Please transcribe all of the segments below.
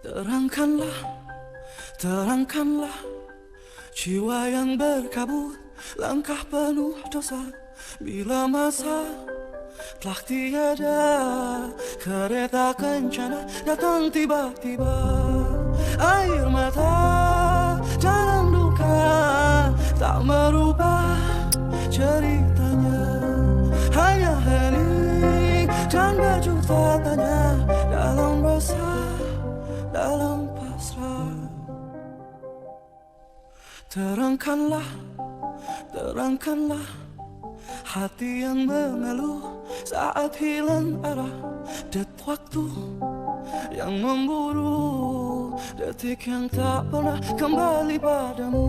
Terangkanlah, terangkanlah jiwa yang berkabut, langkah penuh dosa. Bila masa telah tiada, kereta kencana datang tiba-tiba. Air mata dalam duka tak merubah ceritanya. Hanya hening dan berjuta tanya dalam rasa, dalam pasrah. Terangkanlah, terangkanlah hati yang mengeluh saat hilang arah. Det waktu yang memburu, detik yang tak pernah kembali padamu.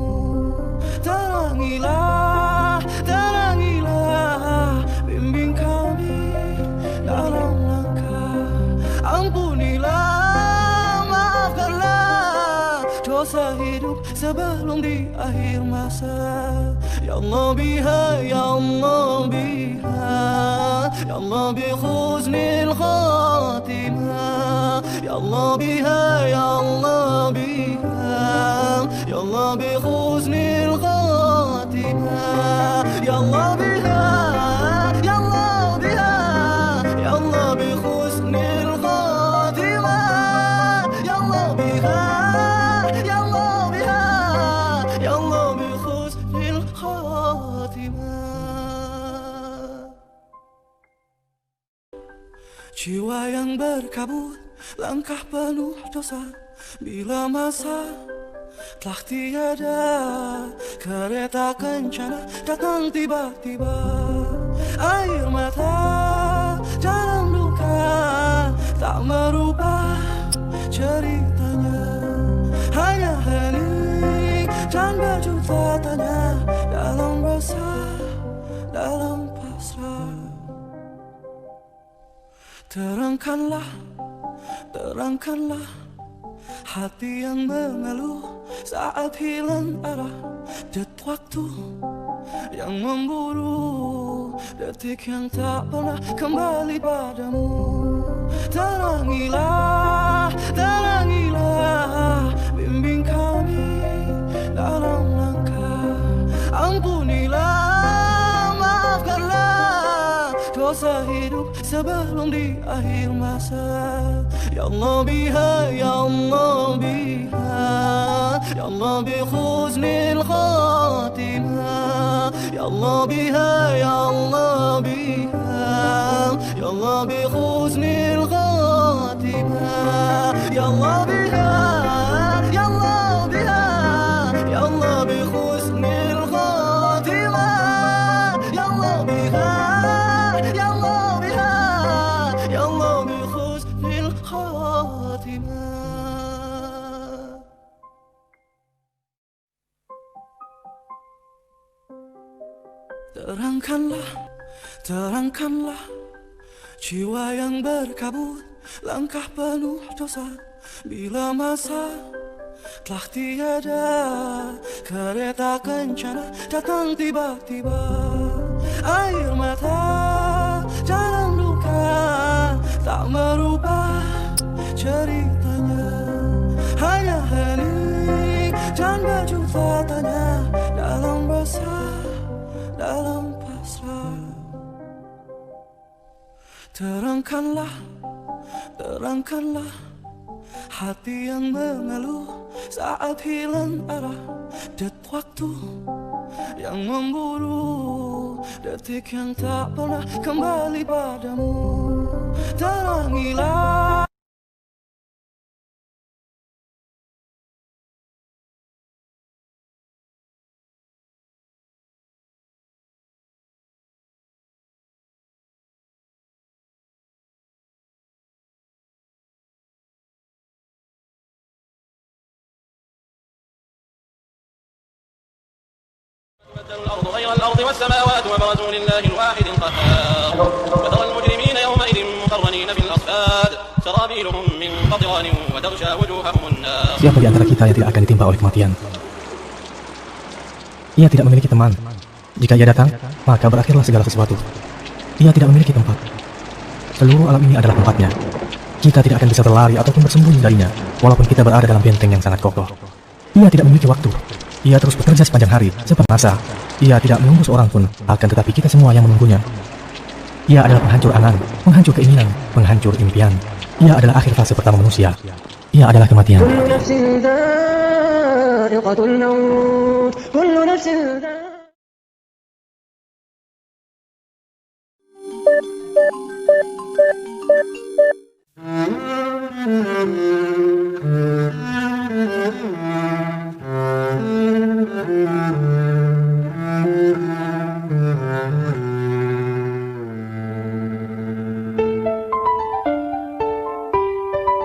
Terangilah, terangilah, bimbing kami dalam langkah. Ampunilah, maafkanlah dosa hidup sebelum di akhir masa. Ya Allah biha, ya Allah biha, ya Allah bi khusnil khatimah. Ya Allah biha, ya Allah biha, ya Allah bi khusnil khatimah. Ya Allah biha, ya Allah biha, ya Allah bi khusnil khatimah. Ya Allah biha, ya Allah biha, ya Allah bi khusnil khatimah. Jiwa yang berkabut, langkah penuh dosa. Bila masa telah tiada, kereta kencana datang tiba-tiba. Air mata dalam luka tak merubah ceritanya. Hanya hening dan berjuta tanya dalam rasa, dalam pasrah. Terangkanlah, terangkanlah hati yang mengeluh saat hilang arah. Det waktu yang memburu, detik yang tak pernah kembali padamu. Terangilah, terangilah, bimbing kami dalam langkah. Ampunilah, maafkanlah dosa hidup sebelum di akhir masa. Ya Allah biha, ya Allah biha, ya Allah bi khusnil khatimah. Ya Allah biha, ya Allah biha, ya Allah bi khusnil khatimah. Ya Allah biha, ya Allah biha, ya Allah bi khusnil khatimah. Ya Allah biha, ya Allah biha, ya Allah bi khusnil khatimah. Terangkanlah, terangkanlah jiwa yang berkabut, langkah penuh dosa. Bila masa telah tiada, kereta kencana datang tiba-tiba. Air mata dalam luka tak merubah ceritanya. Hanya hening dan berjuta tanya dalam rasa, dalam pasrah. Terangkanlah, terangkanlah hati yang mengeluh saat hilang arah. Det waktu yang memburu, detik yang tak pernah kembali padamu. Terangilah. الأرض غير الأرض والسماوات وبرزوا لله الواحد القهار وترى المجرمين يومئذ مقرنين في الأصفاد سرابيلهم من قطران وتغشى وجوههم النار. Siapa di antara kita yang tidak akan ditimpa oleh kematian? Ia tidak memiliki teman. Jika ia datang, maka berakhirlah segala sesuatu. Ia tidak memiliki tempat. Seluruh alam ini adalah tempatnya. Kita tidak akan bisa berlari ataupun bersembunyi darinya, walaupun kita berada dalam benteng yang sangat kokoh. Ia tidak memiliki waktu. Ia terus bekerja sepanjang hari, sepanjang masa. Ia tidak menunggu seorang pun, akan tetapi kita semua yang menunggunya. Ia adalah penghancur angan, penghancur keinginan, penghancur impian. Ia adalah akhir fase pertama manusia. Ia adalah kematian.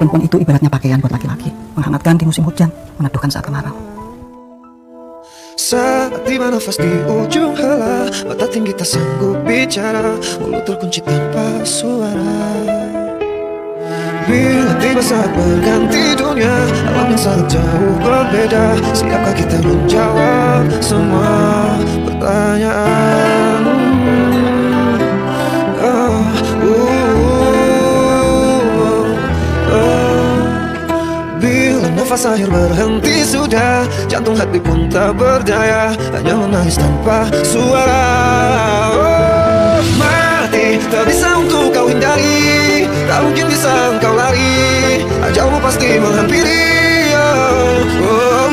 Perempuan itu ibaratnya pakaian buat laki-laki, menghangatkan di musim hujan, meneduhkan saat kemarau. Saat tiba nafas di ujung hala, mata tinggi tak sanggup bicara, mulut terkunci tanpa suara. Bila tiba saat berganti dunia, alam yang sangat jauh berbeda, siapkah kita menjawab semua pertanyaan? Bila nafas akhir berhenti sudah, jantung hati pun tak berdaya, hanya menangis tanpa suara. Mati tak bisa untuk kau hindari, tak mungkin bisa engkau lari, ajalmu pasti menghampiri.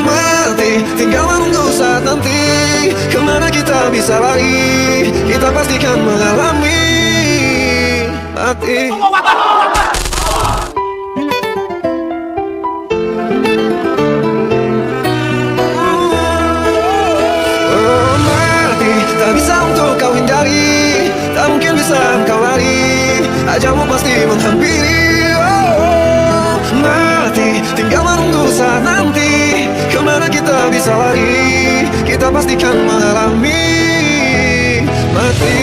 Mati tinggal menunggu saat nanti, kemana kita bisa lari, kita pastikan mengalami mati. Tak bisa untuk kau hindari, tak mungkin bisa engkau lari, ajalmu pasti menghampiri. Mati tinggal menunggu saat nanti, kemana kita bisa lari, kita pastikan mengalami mati.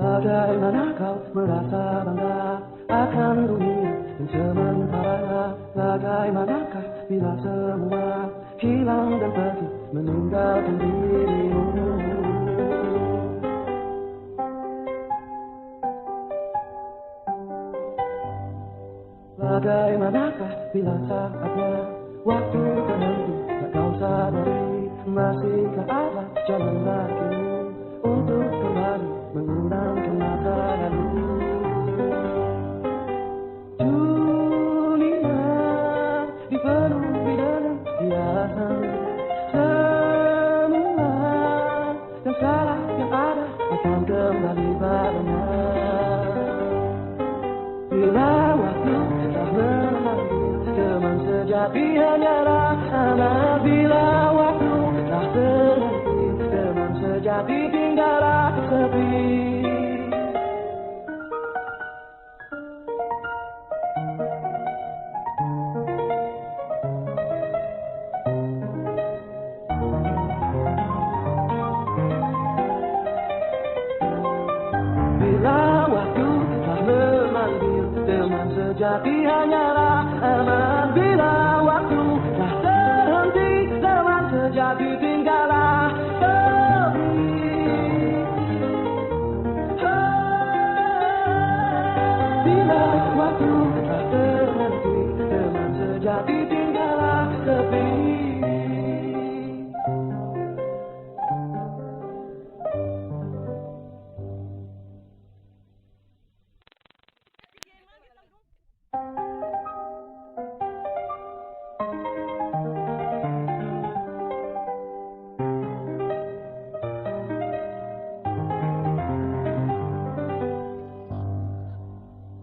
Bagaimana kau merasa bangga akan dunia yang sementara? Bagaimanakah bila semua hilang dan pergi meninggalkan dirimu? Bagaimanakah bila saatnya waktu terhenti tak kau sadari? Masihkah ada jalan lagi untuk kembali mengulang ke masa lalu? Dunia dipenuhi dengan hiasan, semua yang salah yang ada akan kembali padanya. Bila waktu telah memanggil, teman sejati hanyalah anak. Bila waktu telah terhenti, teman sejati tinggallah sepi. Bila waktu telah memanggil, teman sejati hanyalah aman. Bila waktu telah terhenti, teman sejati tinggallah sepi. Bila waktu telah terhenti, teman sejati tinggallah sepi.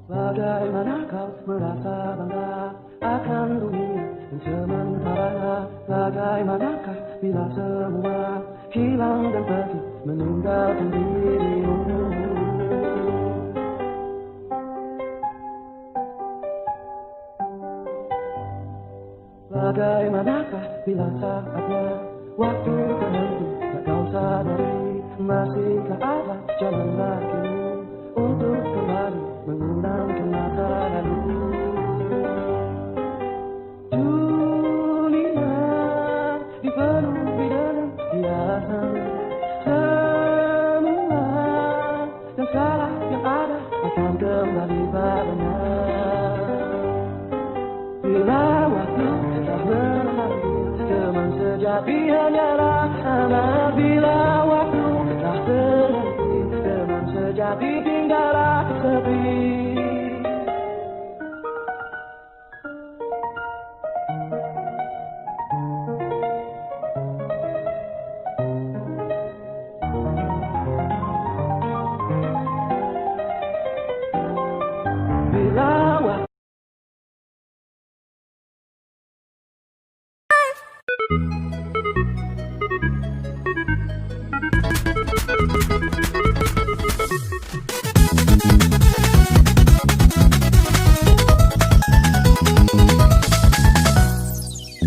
Bagaimana kau merasa bangga akan dunia yang sementara? Bagaimanakah bila semua hilang dan pergi meninggalkan dirimu. Bagaimanakah bila saatnya waktu terhenti tak kau sadari, masihkah ada jalan lakimu untuk kembali mengundangkan masa lalu. Dunia dipenuhi dengan hiasan, semua yang salah yang ada akan kembali padanya. Bila waktu telah berlalu, teman sejati hanyalah anak. Bila waktu telah berhenti, teman sejati tinggallah sepi. Bila waktu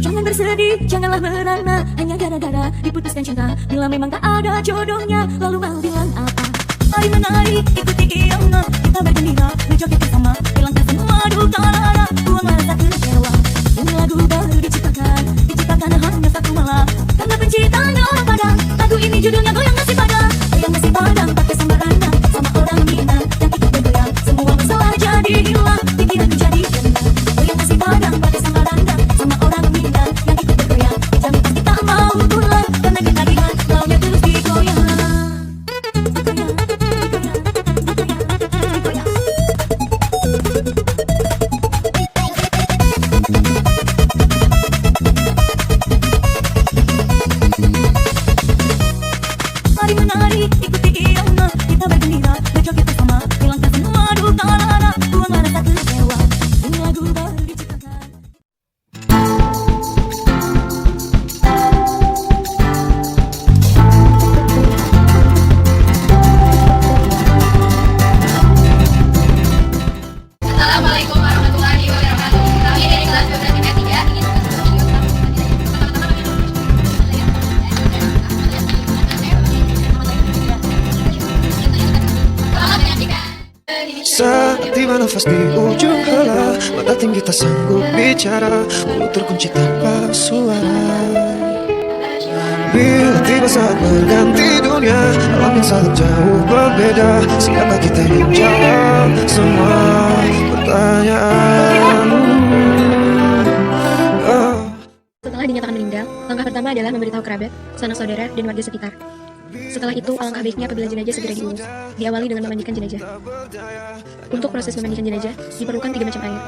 Jangan bersedih, janganlah merana, hanya gara-gara diputuskan cinta. Bila memang tak ada jodohnya, lalu mau bilang apa? Mari menari, ikuti irama, kita bergembira, berjoget bersama, hilangkan semua duka lara, buang rasa kecewa. Ini lagu baru diciptakan hanya satu malam, karena penciptanya orang Padang. Lagu ini judulnya Goyang Nasi Padang. Goyang nasi Padang pakai sambarannya, sama orang Minang yang ikut bergoyang, semua masalah jadi hilang, pikiran menjadi tenang. Goyang nasi Padang pakai sambarannya, sama orang Minang yang ikut bergoyang, jamin pasti tak mau pulang, karena ketagihan maunya terus digoyang. Mari menari, ikuti irama, kita bergembira, berjoget bersama, hilangkan semua duka lara, buang rasa kecewa. Ini lagu baru diciptakan. Assalamualaikum warahmatullahi wabarakatuh. Kami dari kelas 12 tingkat 3 ingin Saat tiba nafas di ujung hala, mata tinggi tak sanggup bicara, mulut terkunci tanpa suara. Bila tiba saat berganti dunia, alam yang sangat jauh berbeda, siapa kita yang menjawab semua pertanyaan? Setelah dinyatakan meninggal, langkah pertama adalah memberitahu kerabat, sanak saudara, dan warga sekitar. Setelah itu, alangkah baiknya apabila jenazah segera diurus. Diawali dengan memandikan jenazah. Untuk proses memandikan jenazah, diperlukan 3 macam air.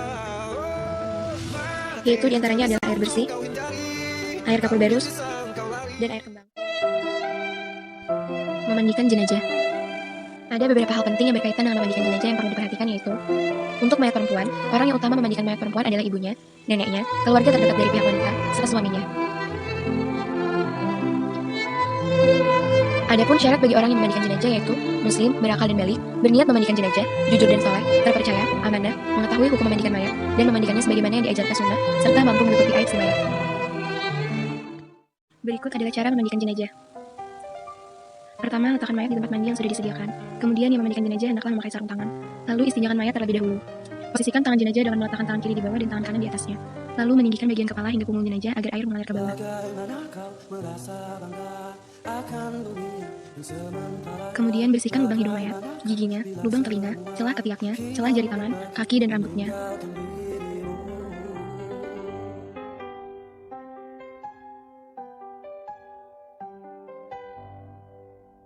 Yaitu diantaranya adalah air bersih, air kapur barus, dan air kembang. Memandikan jenazah. Ada beberapa hal penting yang berkaitan dengan memandikan jenazah yang perlu diperhatikan, yaitu untuk mayat perempuan, orang yang utama memandikan mayat perempuan adalah ibunya, neneknya, keluarga terdekat dari pihak wanita, serta suaminya. Adapun syarat bagi orang yang memandikan jenazah yaitu muslim, berakal dan balik, berniat memandikan jenazah, jujur dan saleh, terpercaya, amanah, mengetahui hukum memandikan mayat, dan memandikannya sebagaimana yang diajarkan sunnah, serta mampu menutupi aib si mayat. Berikut adalah cara memandikan jenazah. Pertama, letakkan mayat di tempat mandi yang sudah disediakan. Kemudian yang memandikan jenazah hendaklah memakai sarung tangan. Lalu istinjakan mayat terlebih dahulu. Posisikan tangan jenazah dengan meletakkan tangan kiri di bawah dan tangan kanan di atasnya. Lalu meninggikan bagian kepala hingga punggung jenazah agar air mengalir ke bawah. Kemudian bersihkan lubang hidung mayat, giginya, lubang telinga, celah ketiaknya, celah jari tangan, kaki dan rambutnya.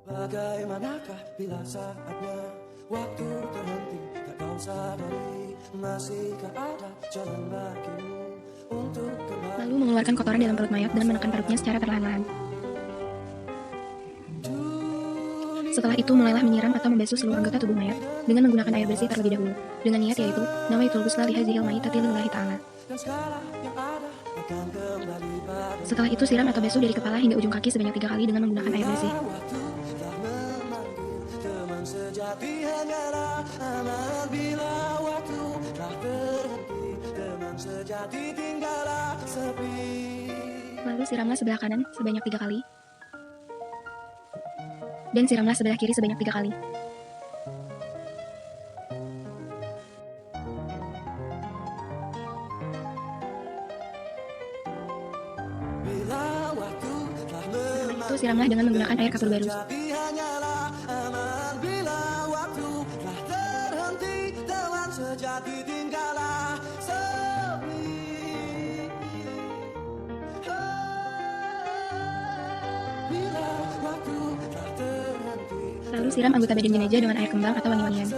Bagaimanakah bila saatnya waktu terhenti tak kau sadari, masihkah ada jalan bagimu untuk kembali. Lalu mengeluarkan kotoran dalam perut mayat dengan menekan perutnya secara perlahan-lahan. Setelah itu mulailah menyiram atau membasuh seluruh anggota tubuh mayat dengan menggunakan air bersih terlebih dahulu dengan niat yaitu nawaitul ghusla lihadzihil mayyitati lillahi ta'ala. Setelah itu siram atau basuh dari kepala hingga ujung kaki sebanyak 3 kali dengan menggunakan air bersih. sejati hanyalah aman bila waktu telah berhenti. Teman sejati tinggallah sepi. Lalu siramlah sebelah kanan sebanyak 3 kali. Dan siramlah sebelah kiri sebanyak 3 kali. Bila waktu telah Setelah itu siramlah dengan menggunakan air kapur baru. sejati hanyalah aman bila waktu telah terhenti. Teman sejati tinggallah sepi. Bila waktu telah terhenti. Lalu siram anggota badan jenazah dengan air kembang atau wangi-wangian.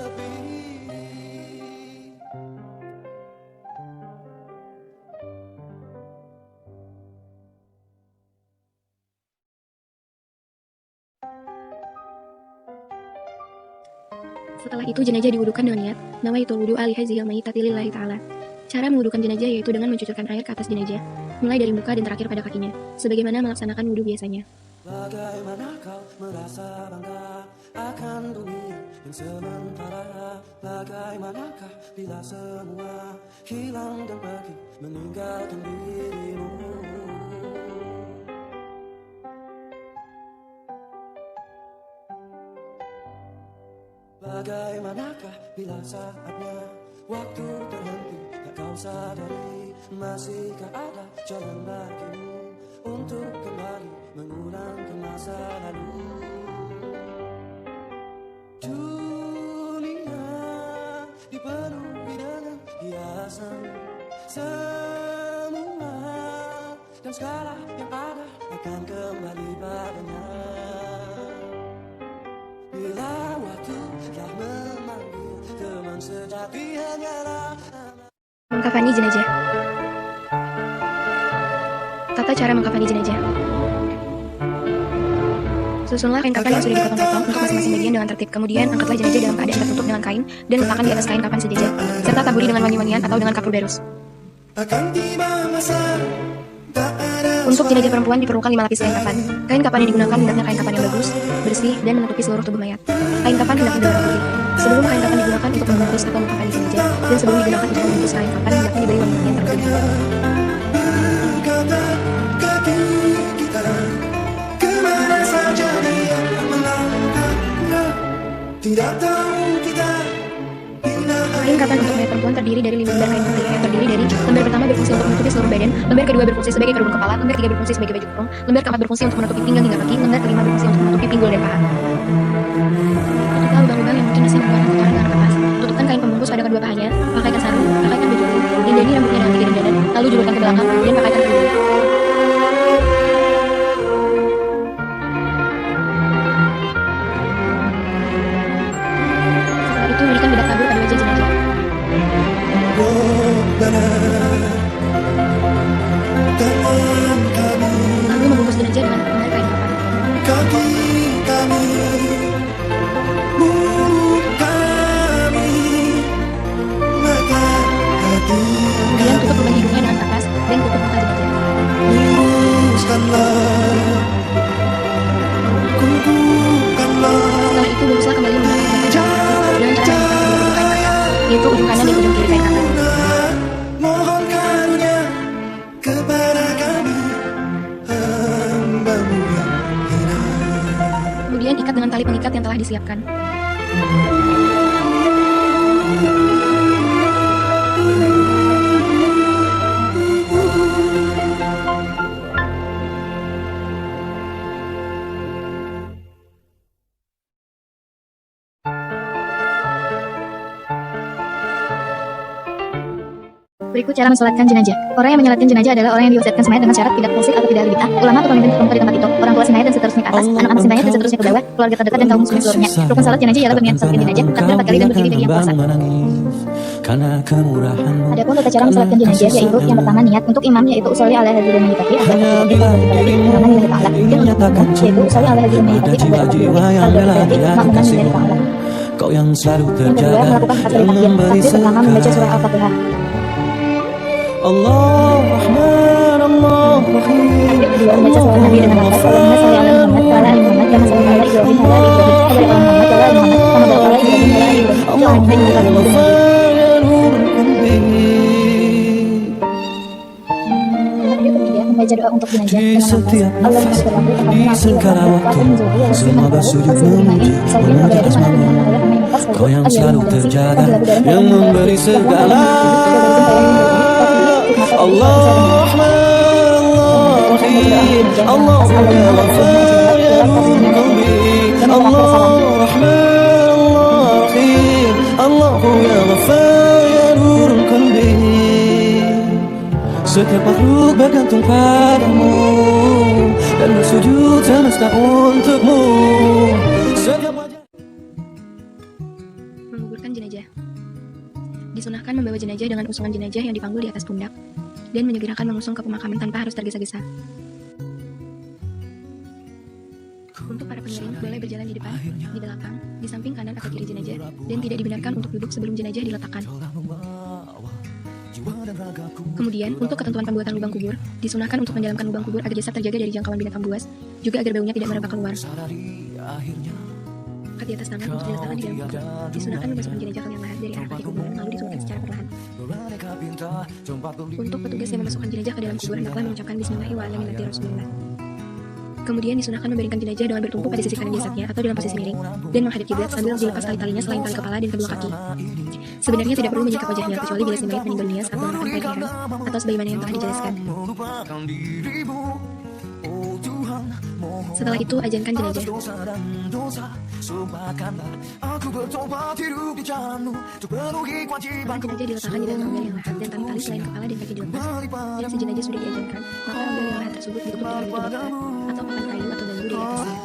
Setelah itu jenazah diwudukan dengan niat nawaitul wudu ali hazihil mayyitati lillahi ta'ala. Cara mewudukan jenazah yaitu dengan mencucurkan air ke atas jenazah, mulai dari muka dan terakhir pada kakinya, sebagaimana melaksanakan wudu biasanya. Bagaimana kau merasa bangga akan dunia yang sementara? Bagaimanakah bila semua hilang dan pergi meninggalkan dirimu? Bagaimanakah bila saatnya waktu terhenti, tak kau sadari masihkah ada jalan bagimu untuk kembali mengulang ke masa lalu. Dunia dipenuhi dengan hiasan semua, dan segala yang ada akan kembali padanya. Bila waktu telah memanggil, teman sejati hanyalah Mengkafani jenazah. Tata cara mengkafani jenazah. Susunlah kain kafan yang sudah dipotong-potong untuk masing-masing bagian dengan tertib. Kemudian angkatlah jenazah dalam keadaan tertutup dengan kain dan letakkan di atas kain kafan sejajar, serta taburi dengan wangi-wangian atau dengan kapur berus. akan tiba masa. Untuk jenazah perempuan diperlukan 5 lapis kain kafan. Kain kafan yang digunakan hendaknya kain kafan yang bagus, bersih, dan menutupi seluruh tubuh mayat. Kain kafan hendaknya berwarna putih. Sebelum kain kafan digunakan untuk membungkus atau mengkafani jenazah, dan sebelum digunakan untuk membungkus kain kafan hendaknya diberi wangi-wangian terlebih dahulu. Kata kaki kita kemana saja dia melangkah, tidak tahu kita. Kain kafan untuk mayat perempuan terdiri dari 5 lembar kain putih yang terdiri dari lembar pertama berfungsi untuk menutupi seluruh badan, lembar kedua berfungsi sebagai kerudung kepala, lembar ketiga berfungsi sebagai baju kurung, lembar keempat berfungsi untuk menutupi pinggang hingga kaki, lembar kelima berfungsi untuk menutupi pinggul dan paha. Tutuplah lubang-lubang yang mungkin masih berwarna kotoran dengan kertas. Tutupkan kain pembungkus pada kedua pahanya, pakaikan sarung, pakaikan baju abu, dindani rambutnya dengan 3 dendanan, lalu julurkan ke belakang dan pakaikan kerudung. Setelah itu berikan bedak tabur pada wajah jenazah. Lalu membungkus jenazah dengan lembar kain kafan. Kaki kami, mulut kami, mata hati. Kemudian tutup lubang hidungnya dengan kertas dan tutup mata jenazah. Luruskanlah, kukuhkanlah. Setelah itu luruslah kembali menggunakan mata jenazah dengan cara menekan ujung kain kafan, yaitu ujung kanan dan ujung kiri kain kafan. Mohon karunia kepada kami, hamba-Mu yang hina. Kemudian ikat dengan tali pengikat yang telah disiapkan. Berikut cara mensolatkan jenazah. Orang yang menyolatkan jenazah adalah orang yang diwasiatkan semayat dengan syarat tidak musik atau tidak ada bid'ah, ulama atau pemimpin terkemuka di tempat itu, orang tua semayat dan seterusnya ke atas, anak-anak semayat dan seterusnya ke bawah, keluarga terdekat dan kaum muslimin seluruhnya. Rukun salat jenazah ialah berniat mensolatkan jenazah, takbir 4 kali dan berdiri dari yang puasa. Adapun tata cara mensolatkan jenazah yaitu yang pertama niat untuk imam yaitu usolli ala hadzal mayyitati karena lillahi ta'ala, dan untuk makmum yaitu usolli ala hadzal mayyitati makmuman lillahi ta'ala. Kau yang selalu Yang kedua melakukan 4 kali takbir. Takbir pertama membaca surah Al-Fatihah. Allah Rahman Allah Rahim. Takbir kedua membaca surah Nabi dengan lafaz Allahumma shalli ala Muhammad wa ala ali Muhammad kama shallaita ala Ibrahim wa ala ali Ibrahim wa barik ala Muhammad wa ala ali Muhammad kama barakta ala يا غفار يا نور قلبي. Ketiga, membaca doa untuk jenazah Di dengan setiap nafas. Allah nafas, yang maha berlaku, di maha segala adil, waktu, maha menjauhi, yang semua maha bersujud tahu, maha memuji, sempurna. Saling memuji kepada asmamu. Allah, Allah yang nafas, Kau yang selalu terjaga, yang memberi segala. Allah Rahman, Allah Rahim, Allah ya Ghafar ya Nur Qalbi. Allah Rahman, Allah Rahim, Allah ya Ghafar ya Nur Qalbi. Setiap makhluk bergantung padamu dan bersujud semesta untukmu. Setiap wajah Menguburkan jenazah. Disunahkan membawa jenazah dengan usungan jenazah yang dipanggul di atas pundak dan menyegerakan mengusung ke pemakaman tanpa harus tergesa-gesa. Untuk para pengiring, boleh berjalan di depan, di belakang, di samping kanan atau kiri jenazah, dan tidak dibenarkan untuk duduk sebelum jenazah diletakkan. Kemudian, untuk ketentuan pembuatan lubang kubur, disunahkan untuk mendalamkan lubang kubur agar jasad terjaga dari jangkauan binatang buas, juga agar baunya tidak merebak keluar. Kat di atas tangan untuk diletakkan di dalam kubur. Disunahkan memasukkan jenazah ke liang lahat dari arah kaki kuburan, lalu disuruhkan secara perlahan. Untuk petugas yang memasukkan jenazah ke dalam kubur, hendaklah mengucapkan Bismillahirrahmanirrahim. Kemudian disunahkan membaringkan jenazah dengan bertumpu pada sisi kanan jasadnya atau dalam posisi miring dan menghadap kiblat sambil dilepas tali-talinya selain tali kepala dan kedua kaki. Sebenarnya tidak perlu menyingkap wajahnya kecuali bila si mayat meninggal dunia saat menggunakan kain ihram atau sebagaimana yang telah dijelaskan. Setelah itu ajankan jenazah. Orang jenazah diletakkan di dalam rongga yang lahat dan tali-tali selain kepala dan kaki dilepas. Jika si jenazah sudah diajankan, maka rongga yang lahat tersebut ditutup dengan batu bata atau papan kayu atau bambu di atasnya.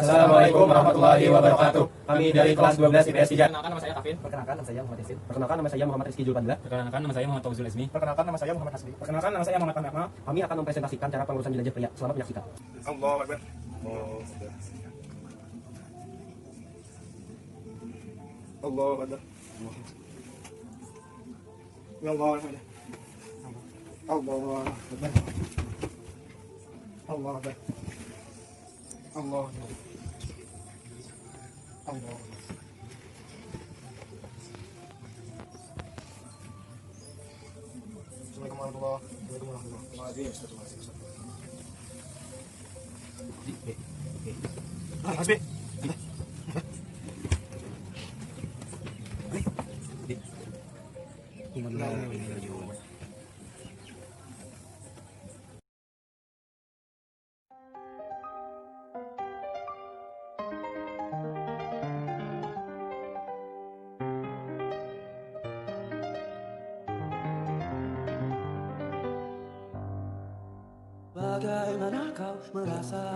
Assalamualaikum warahmatullahi wabarakatuh. Kami dari kelas 12 IPS 3. Perkenalkan, nama saya Kafin. Perkenalkan, nama saya Muhammad Yasin. Perkenalkan, nama saya Muhammad Rizky Julpandla. Perkenalkan, nama saya Muhammad Tauzul Ismi. Perkenalkan, nama saya Muhammad Hasbi. Perkenalkan, nama saya Muhammad Ahmad. Kami akan mempresentasikan cara pengurusan jenazah pria. Selamat menyaksikan. Allahu Akbar. Allahu Akbar. Allahu Akbar. Allahu Akbar. Allahu Akbar. Allahu Akbar. Allah. Assalamualaikum warahmatullahi wabarakatuh. Hasbi.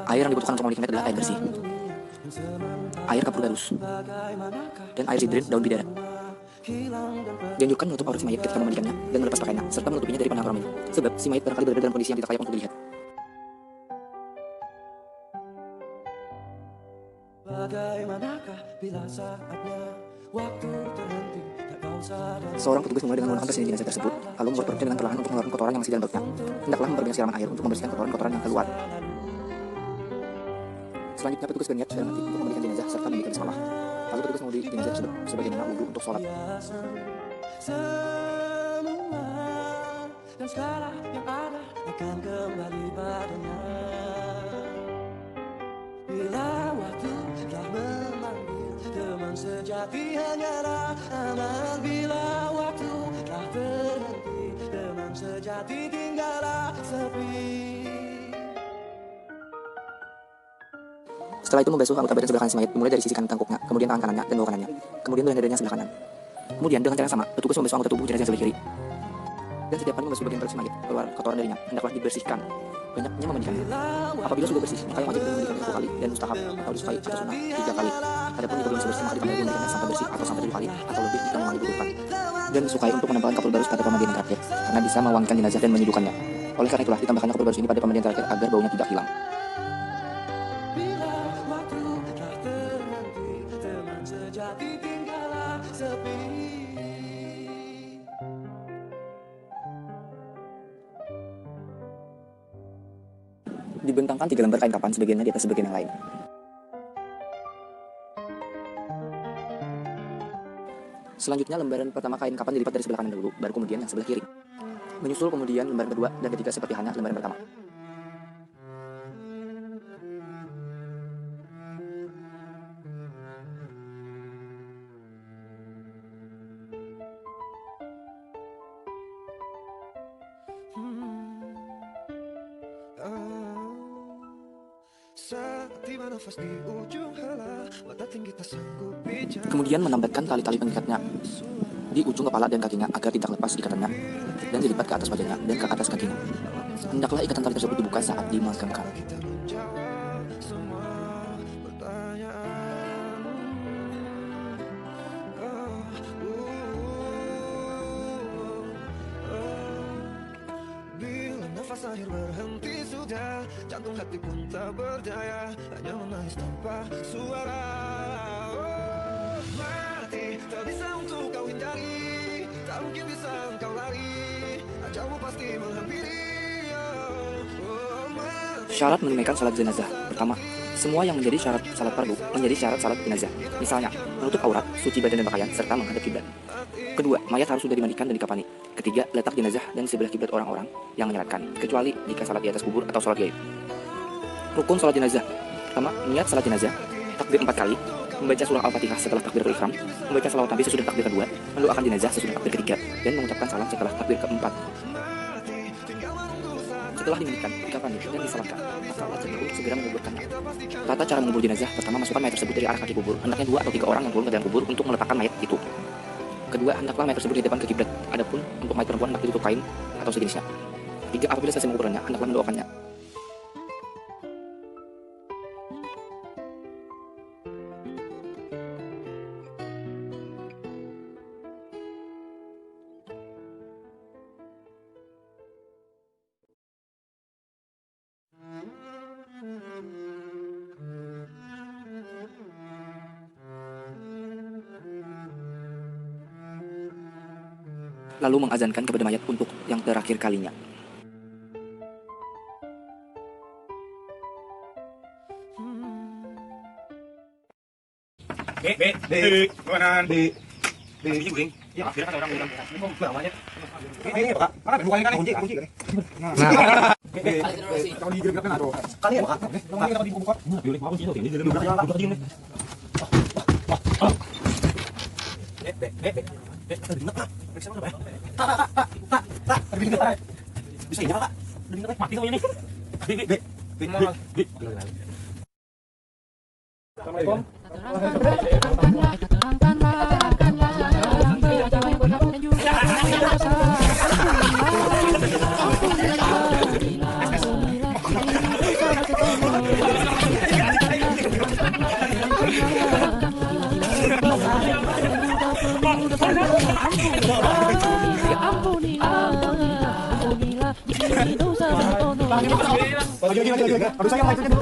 Air yang dibutuhkan untuk memiliki mayat adalah air bersih, air kapur galus, dan air sidrin daun bidara. Dianjurkan menutup aurat si mayat ketika memandikannya dan melepas pakaiannya, serta menutupinya dari pandang orang lain, sebab si mayat barangkali berada dalam kondisi yang tidak layak untuk dilihat. Seorang petugas memulai dengan menggunakan mesin jenazah tersebut, lalu membuat perutnya dengan perlahan untuk mengeluarkan kotoran yang masih dalam bautnya. Hendaklah memperbanyak siraman air untuk membersihkan kotoran-kotoran yang keluar. Selanjutnya petugas berniat dalam hati untuk memandikan jenazah serta membikin salah. Lalu petugas memulai jenazah sebagaimana wudhu untuk sholat. Dan segala yang ada akan kembali padanya. Bila waktu telah memanggil, teman sejati hanyalah aman. Bila waktu telah berhenti, teman sejati tinggallah sepi. Setelah itu membasuh anggota badan sebelah kanan si mayat, dimulai dari sisi kanan tangkuknya, kemudian tangan kanannya dan bawah kanannya, kemudian bagian dadanya sebelah kanan. Kemudian dengan cara yang sama, petugas membasuh anggota tubuh jenazah yang sebelah kiri. Dan setiap kali membasuh bagian perut si mayat, keluar kotoran darinya, hendaklah dibersihkan. Banyaknya memandikannya. Apabila sudah bersih, maka yang wajib memandikannya 1 kali dan mustahab atau disukai atau sunnah 3 kali. Adapun jika belum bersih, maka ditambah memandikannya sampai bersih atau sampai 7 kali atau lebih jika memang dibutuhkan. Dan disukai untuk menempelkan kapur barus pada pemandian yang terakhir, karena bisa mewangikan jenazah dan menyuguhkannya. Oleh karena itulah ditambahkanlah koper bagus ini pada pemandian terakhir agar baunya tidak hilang. Dibentangkan 3 lembar kain kapan, sebagiannya di atas sebagian yang lain. Selanjutnya lembaran pertama kain kapan dilipat dari sebelah kanan dulu, baru kemudian yang sebelah kiri. Menyusul kemudian lembaran kedua dan ketiga seperti halnya lembaran pertama. Kemudian menambahkan tali-tali pengikatnya di ujung kepala dan kakinya agar tidak lepas ikatannya dan dilipat ke atas wajahnya dan ke atas kakinya. Hendaklah ikatan tali tersebut dibuka saat dimakamkan. Nafas akhir berhenti sudah, jantung hati pun tak berdaya, hanya menangis tanpa suara. Oh, mati tak bisa untuk kau hindari, tak mungkin bisa engkau lari, ajalmu pasti menghampiri. Oh, Syarat menunaikan salat jenazah. Pertama, semua yang menjadi syarat salat fardu menjadi syarat salat jenazah. Misalnya, menutup aurat, suci badan dan pakaian, serta menghadap kiblat. Kedua, mayat harus sudah dimandikan dan dikafani. Ketiga, letak jenazah dan sebelah kiblat orang-orang yang menyalatkan, kecuali jika salat di atas kubur atau salat gaib. Rukun salat jenazah. Pertama, niat salat jenazah, takbir 4 kali, membaca surah Al-Fatihah setelah takbiratul ihram, membaca salawat Nabi sesudah takbir kedua, mendoakan jenazah sesudah takbir ketiga, dan mengucapkan salam setelah takbir keempat. Setelah dimandikan, dikafani, dan disalatkan, maka wajib untuk segera menguburkannya. Tata cara mengubur jenazah. Pertama, masukkan mayat tersebut dari arah kaki kubur. Hendaknya 2 atau 3 orang yang turun ke dalam kubur untuk meletakkan mayat itu. Kedua, hendaklah mayat tersebut dihadapkan ke kiblat. Adapun untuk mayat perempuan hendak ditutup kain atau sejenisnya. Tiga, apabila selesai menguburannya, hendaklah mendoakannya. Lalu mengazankan kepada mayat untuk yang terakhir kalinya. Dek, kanan, dek. Kunci guring. Ya, biar kan orang bilang. Namanya. Ini Pak. Mana bukannya kan kunci kan. Nah. Kalau di gerak kan ada. Kali ya, Pak. Kamu ini dibuka. Nah, boleh kunci itu. Ini dalam buka ding nih. Dek, tadi nak, Pak. Periksa mana, Pak? Tak. Bisa ini, Pak. Udah minta mati semuanya nih. Dek. Assalamualaikum. Aduh sayang, itu dulu.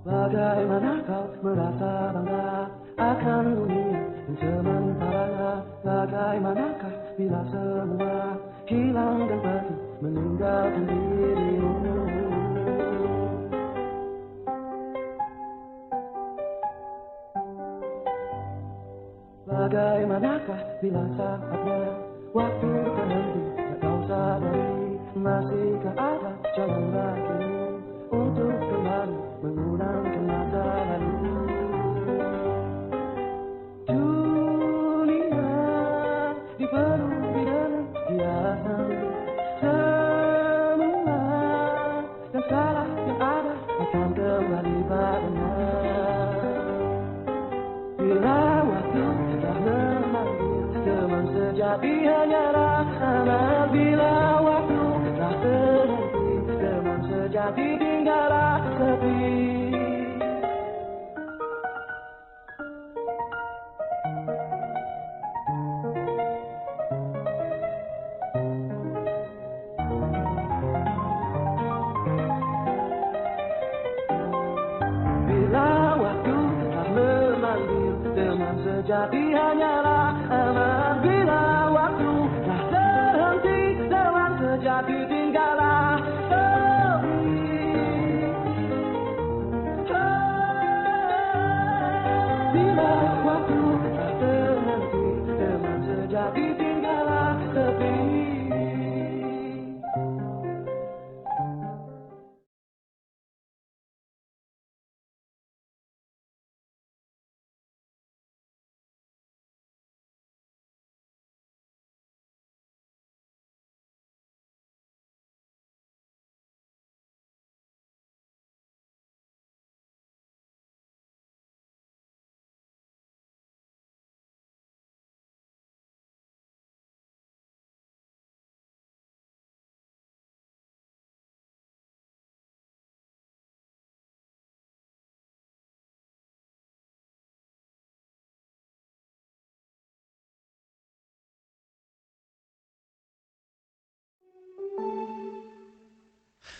Bagaimana kau merasa bangga akan dunia yang sementara? Bagaimanakah bila semua hilang dan pergi meninggalkan dirimu? Bagaimanakah bila saatnya waktu berhenti tak kau sadari? Masihkah ada jalan bagimu untuk kembali mengulangkan masa lalu? Dunia dipenuhi dengan hiasan, semua dan salah yang ada akan kembali padanya. Bila waktu telah memanggil, teman sejati hanyalah amal. Bila waktu telah berhenti, teman sejati tinggallah sepi. sejati hanyalah aman bila waktu telah terhenti. Teman sejati tinggallah bila waktu telah terhenti. Teman sejati tinggallah tepi.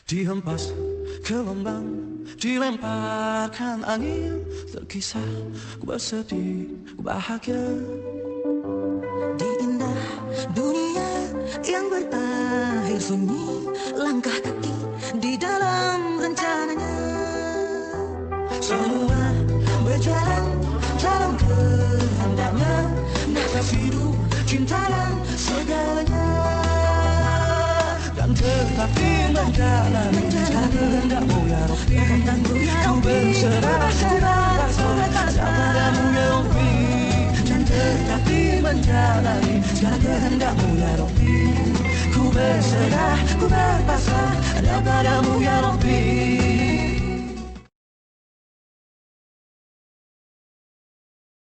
Dihempas gelombang, dilemparkan angin, terkisah ku bersedih, ku bahagia. Di indah dunia yang berakhir sunyi, langkah kaki di dalam rencananya. Semua berjalan dalam kehendaknya, nafas hidup, cinta dan segalanya. Dan tetapi menjalani kehendakmu ya Rabbi, ku berserah padamu ya Rabbi. Dan tetapi menjalani kehendakmu ya Rabbi, ku berserah, ku berpasrah padamu ya Rabbi.